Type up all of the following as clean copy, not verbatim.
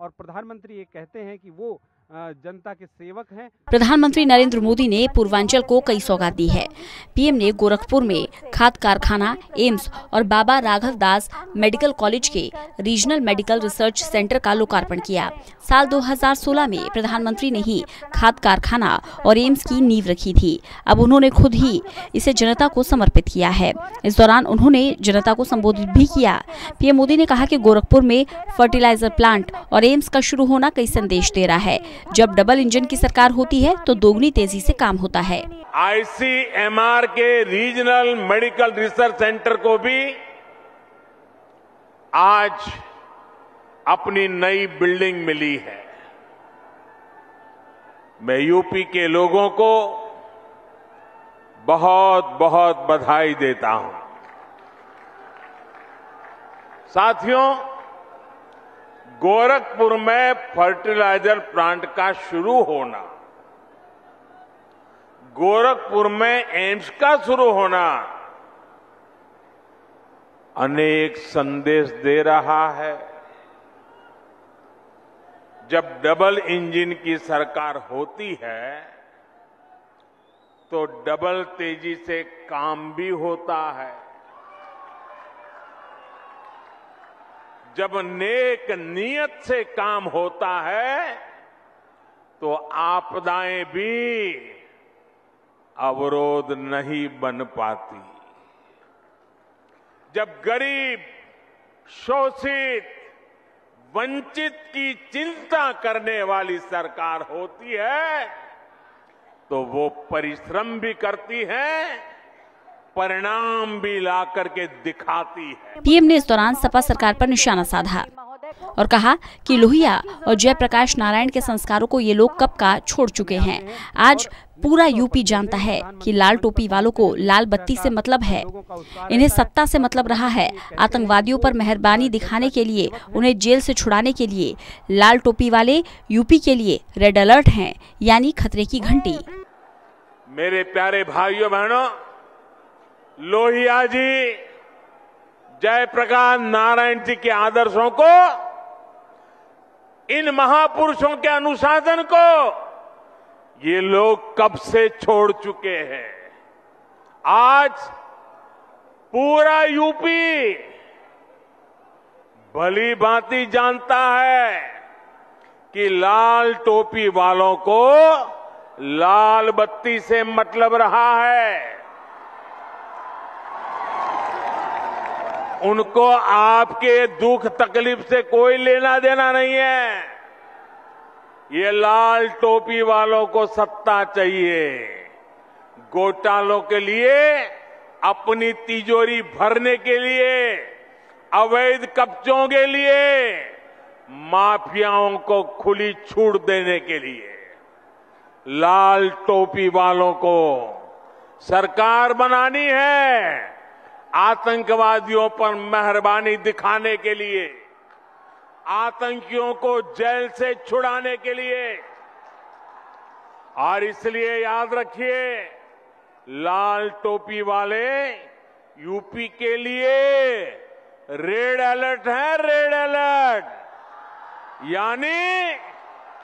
और प्रधानमंत्री ये कहते हैं कि वो जनता के सेवक हैं। प्रधानमंत्री नरेंद्र मोदी ने पूर्वांचल को कई सौगात दी है। पीएम ने गोरखपुर में खाद कारखाना, एम्स और बाबा राघव दास मेडिकल कॉलेज के रीजनल मेडिकल रिसर्च सेंटर का लोकार्पण किया। साल 2016 में प्रधानमंत्री ने ही खाद कारखाना और एम्स की नींव रखी थी। अब उन्होंने खुद ही इसे जनता को समर्पित किया है। इस दौरान उन्होंने जनता को संबोधित भी किया। पीएम मोदी ने कहा कि गोरखपुर में फर्टिलाइजर प्लांट और एम्स का शुरू होना कई संदेश दे रहा है। जब डबल इंजन की सरकार होती है तो दोगुनी तेजी से काम होता है। आईसीएमआर के रीजनल मेडिकल रिसर्च सेंटर को भी आज अपनी नई बिल्डिंग मिली है। मैं यूपी के लोगों को बहुत बहुत बधाई देता हूं। साथियों, गोरखपुर में फर्टिलाइजर प्लांट का शुरू होना, गोरखपुर में एम्स का शुरू होना अनेक संदेश दे रहा है। जब डबल इंजन की सरकार होती है तो डबल तेजी से काम भी होता है। जब नेक नियत से काम होता है तो आपदाएं भी अवरोध नहीं बन पाती। जब गरीब, शोषित, वंचित की चिंता करने वाली सरकार होती है तो वो परिश्रम भी करती है, परिणाम भी ला करके दिखाती है। पीएम ने इस दौरान सपा सरकार पर निशाना साधा और कहा कि लोहिया और जयप्रकाश नारायण के संस्कारों को ये लोग कब का छोड़ चुके हैं। आज पूरा यूपी जानता है कि लाल टोपी वालों को लाल बत्ती से मतलब है, इन्हें सत्ता से मतलब रहा है। आतंकवादियों पर मेहरबानी दिखाने के लिए, उन्हें जेल से छुड़ाने के लिए लाल टोपी वाले यूपी के लिए रेड अलर्ट हैं, यानी खतरे की घंटी। मेरे प्यारे भाइयों बहनों, लोहिया जी, जयप्रकाश नारायण जी के आदर्शों को, इन महापुरुषों के अनुशासन को ये लोग कब से छोड़ चुके हैं। आज पूरा यूपी भली भांति जानता है कि लाल टोपी वालों को लाल बत्ती से मतलब रहा है। उनको आपके दुख तकलीफ से कोई लेना देना नहीं है। ये लाल टोपी वालों को सत्ता चाहिए, घोटालों के लिए, अपनी तिजोरी भरने के लिए, अवैध कब्जों के लिए, माफियाओं को खुली छूट देने के लिए। लाल टोपी वालों को सरकार बनानी है आतंकवादियों पर मेहरबानी दिखाने के लिए, आतंकियों को जेल से छुड़ाने के लिए। और इसलिए याद रखिए, लाल टोपी वाले यूपी के लिए रेड अलर्ट है, रेड अलर्ट, यानी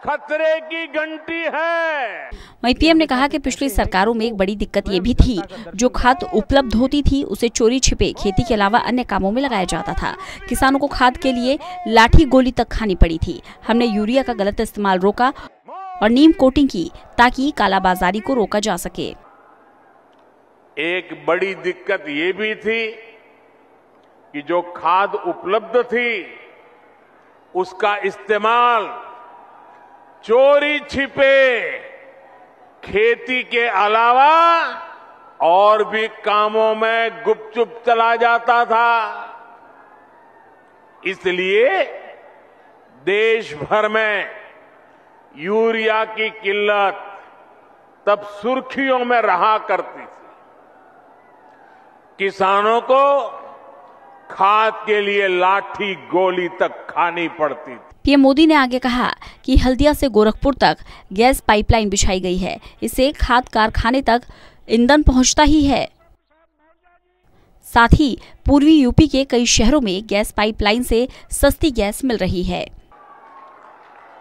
खतरे की घंटी है। वहीं पीएम ने कहा कि पिछली सरकारों में एक बड़ी दिक्कत ये भी थी, जो खाद उपलब्ध होती थी उसे चोरी छिपे खेती के अलावा अन्य कामों में लगाया जाता था। किसानों को खाद के लिए लाठी गोली तक खानी पड़ी थी। हमने यूरिया का गलत इस्तेमाल रोका और नीम कोटिंग की ताकि कालाबाजारी को रोका जा सके। एक बड़ी दिक्कत ये भी थी कि जो खाद उपलब्ध थी उसका इस्तेमाल चोरी छिपे खेती के अलावा और भी कामों में गुपचुप चला जाता था। इसलिए देश भर में यूरिया की किल्लत तब सुर्खियों में रहा करती थी। किसानों को खाद के लिए लाठी गोली तक खानी पड़ती थी। पीएम मोदी ने आगे कहा कि हल्दिया से गोरखपुर तक गैस पाइपलाइन बिछाई गई है। इससे खाद कारखाने तक ईंधन पहुंचता ही है। साथ ही पूर्वी यूपी के कई शहरों में गैस पाइपलाइन से सस्ती गैस मिल रही है।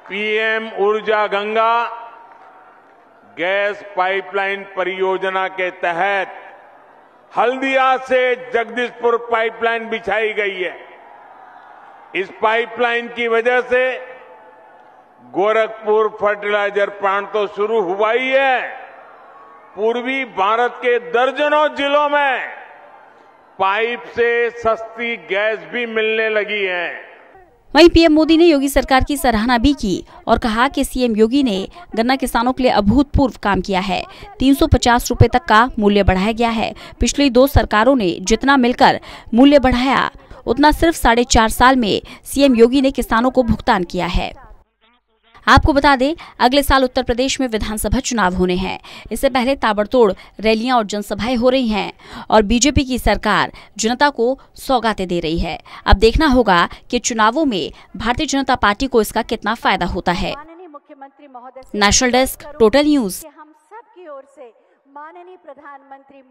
पीएम ऊर्जा गंगा गैस पाइपलाइन परियोजना के तहत हल्दिया से जगदीशपुर पाइपलाइन बिछाई गई है। इस पाइपलाइन की वजह से गोरखपुर फर्टिलाइजर प्लांट तो शुरू हुआ ही है, पूर्वी भारत के दर्जनों जिलों में पाइप से सस्ती गैस भी मिलने लगी है। वहीं पीएम मोदी ने योगी सरकार की सराहना भी की और कहा कि सीएम योगी ने गन्ना किसानों के लिए अभूतपूर्व काम किया है। 350 रुपए तक का मूल्य बढ़ाया गया है। पिछली 2 सरकारों ने जितना मिलकर मूल्य बढ़ाया उतना सिर्फ 4.5 साल में सीएम योगी ने किसानों को भुगतान किया है। आपको बता दें, अगले साल उत्तर प्रदेश में विधानसभा चुनाव होने हैं। इससे पहले ताबड़तोड़ रैलियां और जनसभाएं हो रही हैं और बीजेपी की सरकार जनता को सौगातें दे रही है। अब देखना होगा कि चुनावों में भारतीय जनता पार्टी को इसका कितना फायदा होता है। National desk, total news.